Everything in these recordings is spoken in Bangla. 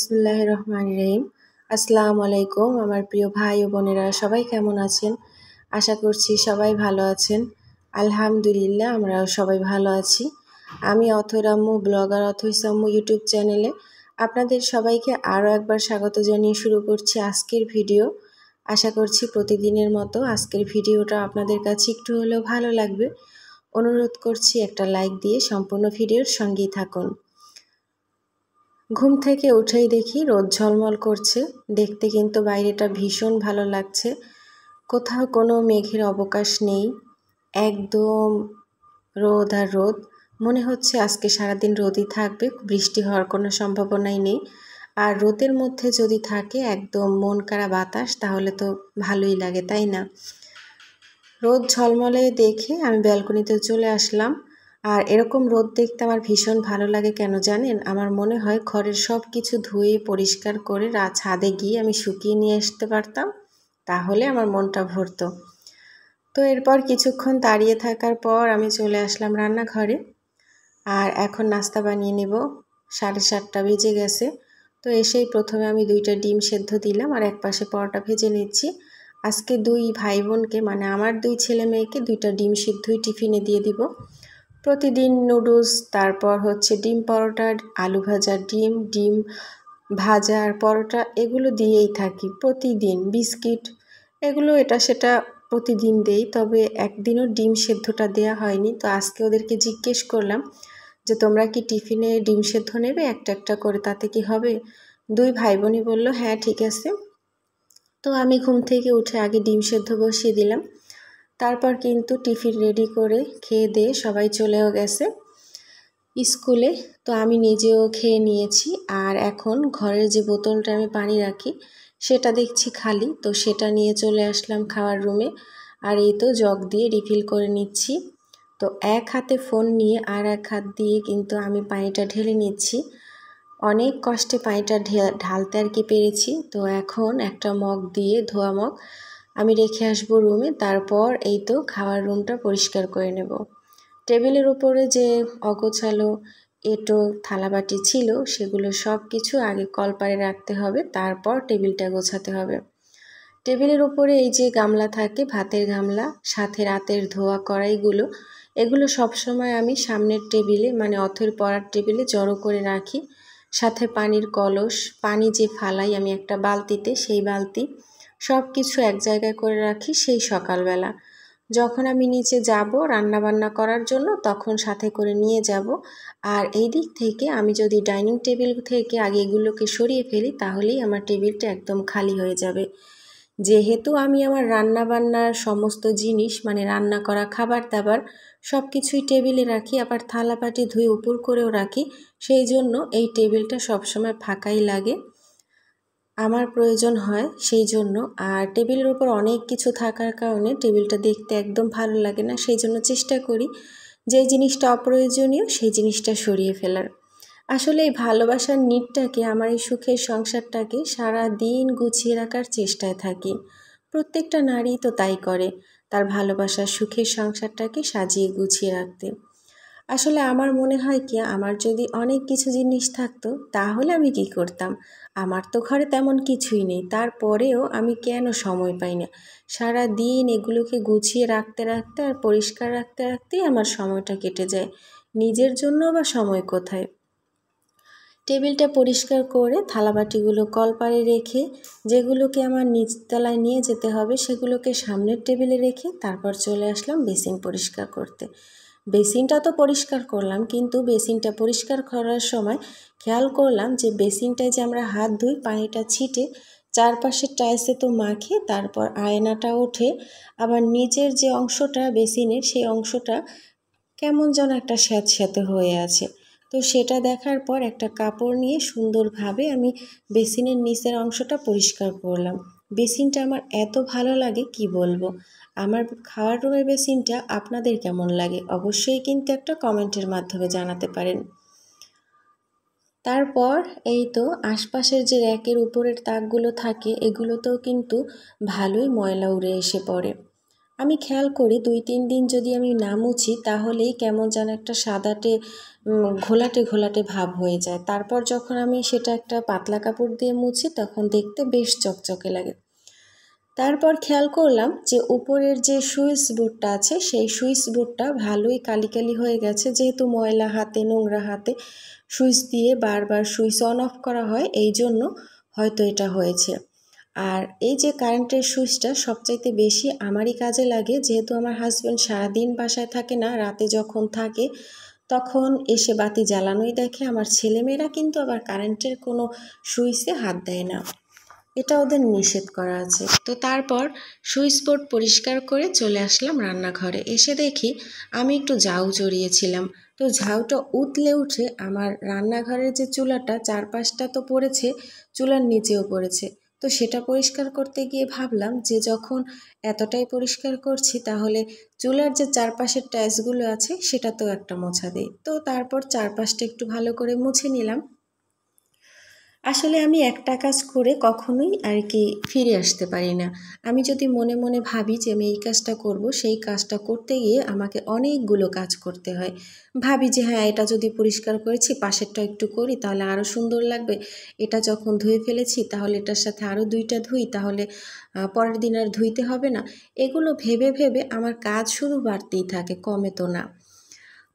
বিসমিল্লাহির রহমানির রহিম। আসসালামু আলাইকুম আমার প্রিয় ভাই ও বোনেরা, সবাই কেমন আছেন? আশা করছি সবাই ভালো আছেন। আলহামদুলিল্লাহ, আমরাও সবাই ভালো আছি। আমি অথৈর আম্মু, ব্লগার অথৈস আম্মু ইউটিউব চ্যানেলে আপনাদের সবাইকে আরও একবার স্বাগত জানিয়ে শুরু করছি আজকের ভিডিও। আশা করছি প্রতিদিনের মতো আজকের ভিডিওটা আপনাদের কাছে একটু হলেও ভালো লাগবে। অনুরোধ করছি একটা লাইক দিয়ে সম্পূর্ণ ভিডিওর সঙ্গেই থাকুন। ঘুম থেকে উঠেই দেখি রোদ ঝলমল করছে, দেখতে কিন্তু বাইরেটা ভীষণ ভালো লাগছে। কোথাও কোনো মেঘের অবকাশ নেই, একদম রোদ আর রোদ। মনে হচ্ছে আজকে সারাদিন রোদই থাকবে, বৃষ্টি হওয়ার কোনো সম্ভাবনাই নেই। আর রোদের মধ্যে যদি থাকে একদম মন কাড়া বাতাস, তাহলে তো ভালোই লাগে, তাই না? রোদ ঝলমলে দেখে আমি ব্যালকনিতে চলে আসলাম। আর এরকম রোদ দেখতে আমার ভীষণ ভালো লাগে, কেন জানেন? আমার মনে হয় ঘরের সব কিছু ধুয়ে পরিষ্কার করে ছাদে গিয়ে আমি শুকিয়ে নিয়ে আসতে পারতাম, তাহলে আমার মনটা ভরতো। তো এরপর কিছুক্ষণ দাঁড়িয়ে থাকার পর আমি চলে আসলাম রান্নাঘরে। আর এখন নাস্তা বানিয়ে নেব, 7:30 বেজে গেছে। তো এসেই প্রথমে আমি 2টা ডিম সেদ্ধ দিলাম আর এক পাশে পরোটা ভেজে নিচ্ছি। আজকে 2 ভাই বোনকে, মানে আমার 2 ছেলে মেয়েকে 2টা ডিম সিদ্ধই টিফিনে দিয়ে দিব। প্রতিদিন নুডলস, তারপর হচ্ছে ডিম পরোটা, আলু ভাজা, ডিম ভাজা আর পরোটা, এগুলো দিয়েই থাকি প্রতিদিন। বিস্কিট, এগুলো এটা সেটা প্রতিদিন দেই, তবে একদিনও ডিম সেদ্ধটা দেয়া হয়নি। তো আজকে ওদেরকে জিজ্ঞেস করলাম যে তোমরা কি টিফিনে ডিম সেদ্ধ নেবে একটা একটা করে, তাতে কি হবে? 2 ভাই বোনই বলল হ্যাঁ ঠিক আছে। তো আমি ঘুম থেকে উঠে আগে ডিম সেদ্ধ বসিয়ে দিলাম। তারপর কিন্তু টিফিন রেডি করে খেয়ে দিয়ে সবাই চলেও গেছে স্কুলে। তো আমি নিজেও খেয়ে নিয়েছি। আর এখন ঘরের যে বোতলটা আমি পানি রাখি সেটা দেখছি খালি, তো সেটা নিয়ে চলে আসলাম খাওয়ার রুমে। আর এই তো জগ দিয়ে রিফিল করে নিচ্ছি। তো এক হাতে ফোন নিয়ে আর এক হাত দিয়ে কিন্তু আমি পানিটা ঢেলে নিচ্ছি। অনেক কষ্টে পানিটা ঢালতে আর কি পেরেছি। তো এখন একটা মগ দিয়ে, ধোয়া মগ, আমি রেখে আসবো রুমে। তারপর এই তো খাওয়ার রুমটা পরিষ্কার করে নেব। টেবিলের উপরে যে অগোছালো এঁটো থালাবাটি ছিল সেগুলো সব কিছু আগে কলপারে রাখতে হবে, তারপর টেবিলটা গোছাতে হবে। টেবিলের উপরে এই যে গামলা থাকে, ভাতের গামলা, সাথে রাতের ধোয়া কড়াইগুলো, এগুলো সবসময় আমি সামনের টেবিলে, মানে অথের পড়ার টেবিলে জড়ো করে রাখি। সাথে পানির কলস, পানি যে ফালাই আমি একটা বালতিতে, সেই বালতি, সব কিছু এক জায়গায় করে রাখি। সেই সকালবেলা যখন আমি নিচে যাব রান্নাবান্না করার জন্য, তখন সাথে করে নিয়ে যাব। আর এই দিক থেকে আমি যদি ডাইনিং টেবিল থেকে আগে এগুলোকে সরিয়ে ফেলি, তাহলেই আমার টেবিলটা একদম খালি হয়ে যাবে। যেহেতু আমি আমার রান্নাবান্নার সমস্ত জিনিস, মানে রান্না করা খাবার দাবার সব কিছুই টেবিলে রাখি, আবার থালাবাটি ধুয়ে উপর করেও রাখি, সেই জন্য এই টেবিলটা সবসময় ফাঁকাই লাগে, আমার প্রয়োজন হয় সেই জন্য। আর টেবিলের উপর অনেক কিছু থাকার কারণে টেবিলটা দেখতে একদম ভালো লাগে না, সেই জন্য চেষ্টা করি যে জিনিসটা অপ্রয়োজনীয় সেই জিনিসটা সরিয়ে ফেলার। আসলে এই ভালোবাসার নিটটাকে, আমার এই সুখের সংসারটাকে সারা দিন গুছিয়ে রাখার চেষ্টায় থাকি। প্রত্যেকটা নারী তো তাই করে, তার ভালোবাসার সুখের সংসারটাকে সাজিয়ে গুছিয়ে রাখতে। আসলে আমার মনে হয় কি, আমার যদি অনেক কিছু জিনিস থাকতো তাহলে আমি কি করতাম? আমার তো ঘরে তেমন কিছুই নেই, তারপরেও আমি কেন সময় পাই না? সারা দিন এগুলোকে গুছিয়ে রাখতে রাখতে আর পরিষ্কার রাখতে রাখতেই আমার সময়টা কেটে যায়। নিজের জন্য বা সময় কোথায়? টেবিলটা পরিষ্কার করে থালাবাটিগুলো কলপারে রেখে, যেগুলোকে আমার নিচতলায় নিয়ে যেতে হবে সেগুলোকে সামনের টেবিলে রেখে তারপর চলে আসলাম বেসিন পরিষ্কার করতে। বেসিনটা তো পরিষ্কার করলাম, কিন্তু বেসিনটা পরিষ্কার করার সময় খেয়াল করলাম যে বেসিনটায় যে আমরা হাত ধুই, পানিটা ছিটে চারপাশের টাইলসে তো মাখে, তারপর আয়নাটা ওঠে, আবার নিচের যে অংশটা বেসিনের সেই অংশটা কেমন যেন একটা স্যাঁতস্যাঁতে হয়ে আছে। তো সেটা দেখার পর একটা কাপড় নিয়ে সুন্দরভাবে আমি বেসিনের নিচের অংশটা পরিষ্কার করলাম। বেসিনটা আমার এত ভালো লাগে কি বলবো। আমার খাওয়ার রুমের বেসিনটা আপনাদের কেমন লাগে অবশ্যই কিন্তু একটা কমেন্টের মাধ্যমে জানাতে পারেন। তারপর এই তো আশপাশের যে র্যাকের উপরের তাকগুলো থাকে, এগুলোতেও কিন্তু ভালোই ময়লা উড়ে এসে পড়ে। আমি খেয়াল করি 2-3 দিন যদি আমি না মুছি তাহলেই কেমন যেন একটা সাদাটে ঘোলাটে ঘোলাটে ভাব হয়ে যায়। তারপর যখন আমি সেটা একটা পাতলা কাপড় দিয়ে মুছি তখন দেখতে বেশ চকচকে লাগে। তারপর খেয়াল করলাম যে উপরের যে সুইচ বোর্ডটা আছে সেই সুইচ বোর্ডটা ভালোই কালি কালি হয়ে গেছে, যেহেতু ময়লা হাতে নোংরা হাতে সুইচ দিয়ে বারবার সুইচ অন অফ করা হয়, এই জন্য হয়তো এটা হয়েছে। আর এই যে কারেন্টের সুইচটা সবচাইতে বেশি আমারই কাজে লাগে, যেহেতু আমার হাজব্যান্ড সারাদিন বাসায় থাকে না, রাতে যখন থাকে তখন এসে বাতি জ্বালানোই দেখে। আমার ছেলেমেয়েরা কিন্তু আবার কারেন্টের কোনো সুইচে হাত দেয় না, এটা ওদের নিষেধ করা আছে। তো তারপর সুইচ বোর্ড পরিষ্কার করে চলে আসলাম রান্নাঘরে। এসে দেখি আমি একটু ঝাউ জড়িয়েছিলাম, তো ঝাউটা উতলে উঠে আমার রান্নাঘরের যে চুলাটা চারপাশটা তো পড়েছে, চুলার নিচেও পড়েছে। তো সেটা পরিষ্কার করতে গিয়ে ভাবলাম যে যখন এতটাই পরিষ্কার করছি তাহলে চুলার যে চারপাশের টাইলসগুলো আছে সেটাতেও একটা মোছা দিই। তো তারপর চারপাশটা একটু ভালো করে মুছে নিলাম। আসলে আমি একটা কাজ করে কখনোই আর কি ফিরে আসতে পারি না। আমি যদি মনে মনে ভাবি যে আমি এই কাজটা করব, সেই কাজটা করতে গিয়ে আমাকে অনেকগুলো কাজ করতে হয়। ভাবি যে হ্যাঁ, এটা যদি পরিষ্কার করেছি পাশেরটা একটু করি তাহলে আরও সুন্দর লাগবে, এটা যখন ধুয়ে ফেলেছি তাহলে এটার সাথে আরও 2টা ধুই, তাহলে পরের দিন আর ধুইতে হবে না। এগুলো ভেবে ভেবে আমার কাজ শুধু বাড়তেই থাকে, কমে তো না।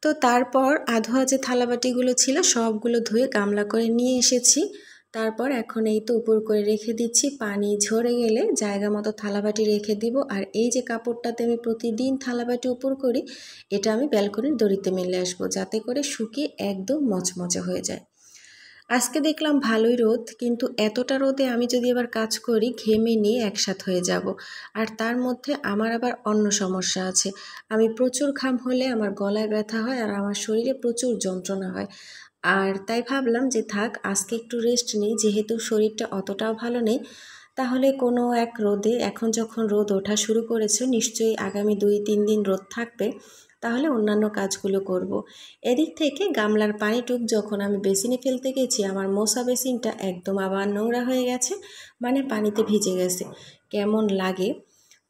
তো তারপর আধোয়া যে থালাবাটিগুলো ছিল সবগুলো ধুয়ে গামলা করে নিয়ে এসেছি। তারপর এখন এই তো উপর করে রেখে দিচ্ছি, পানি ঝরে গেলে জায়গা মতো থালাবাটি রেখে দিব। আর এই যে কাপড়টাতে আমি প্রতিদিন থালাবাটি উপর করি, এটা আমি ব্যালকনির দড়িতে মেলে আসবো, যাতে করে শুকিয়ে একদম মচমচে হয়ে যায়। আজকে দেখলাম ভালোই রোদ, কিন্তু এতটা রোদে আমি যদি আবার কাজ করি ঘেমে নিয়ে একসাথ হয়ে যাব। আর তার মধ্যে আমার আবার অন্য সমস্যা আছে, আমি প্রচুর ঘাম হলে আমার গলায় ব্যথা হয় আর আমার শরীরে প্রচুর যন্ত্রণা হয়। আর তাই ভাবলাম যে থাক, আজকে একটু রেস্ট নিই, যেহেতু শরীরটা অতটাও ভালো নেই। তাহলে কোনো এক রোদে, এখন যখন রোদ ওঠা শুরু করেছে নিশ্চয়ই আগামী 2-3 দিন রোদ থাকবে, তাহলে অন্যান্য কাজগুলো করব। এদিক থেকে গামলার পানিটুক যখন আমি বেসিনে ফেলতে গেছি, আমার মোছা বেসিনটা একদম আবার নোংরা হয়ে গেছে, মানে পানিতে ভিজে গেছে। কেমন লাগে!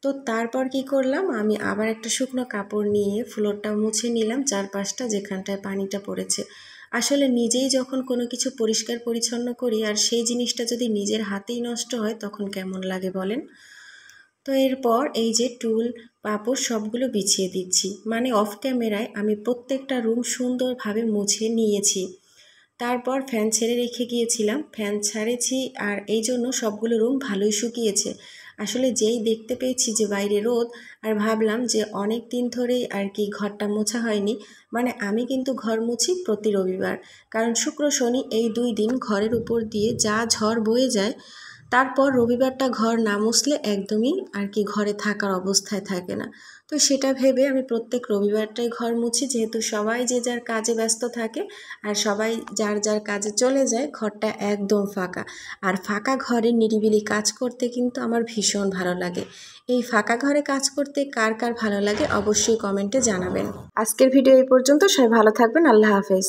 তো তারপর কি করলাম, আমি আবার একটা শুকনো কাপড় নিয়ে ফ্লোরটা মুছে নিলাম, চারপাশটা যেখানটায় পানিটা পড়েছে। আসলে নিজেই যখন কোনো কিছু পরিষ্কার পরিচ্ছন্ন করি আর সেই জিনিসটা যদি নিজের হাতেই নষ্ট হয় তখন কেমন লাগে বলেন। তো এরপর এই যে টুল পাপড় সবগুলো বিছিয়ে দিচ্ছি, মানে অফ ক্যামেরায় আমি প্রত্যেকটা রুম সুন্দরভাবে মুছে নিয়েছি। তারপর ফ্যান ছেড়ে রেখে গিয়েছিলাম, ফ্যান ছাড়েছি আর এই জন্য সবগুলো রুম ভালোই শুকিয়েছে। আসলে যেই দেখতে পেয়েছি যে বাইরে রোদ, আর ভাবলাম যে অনেক দিন ধরেই আর কি ঘরটা মোছা হয়নি, মানে আমি কিন্তু ঘর মুছি প্রতি রবিবার, কারণ শুক্র শনি এই 2 দিন ঘরের উপর দিয়ে যা ঝড় বয়ে যায়, তারপর রবিবারটা ঘর না মুছলে একদমই আর কি ঘরে থাকার অবস্থায় থাকে না। তো সেটা ভেবে আমি প্রত্যেক রবিবারটাই ঘর মুছি, যেহেতু সবাই যে যার কাজে ব্যস্ত থাকে আর সবাই যার যার কাজে চলে যায়, ঘরটা একদম ফাঁকা। আর ফাঁকা ঘরে নিরিবিলি কাজ করতে কিন্তু আমার ভীষণ ভালো লাগে। এই ফাঁকা ঘরে কাজ করতে কার কার ভালো লাগে অবশ্যই কমেন্টে জানাবেন। আজকের ভিডিও এই পর্যন্ত, সবাই ভালো থাকবেন, আল্লাহ হাফেজ।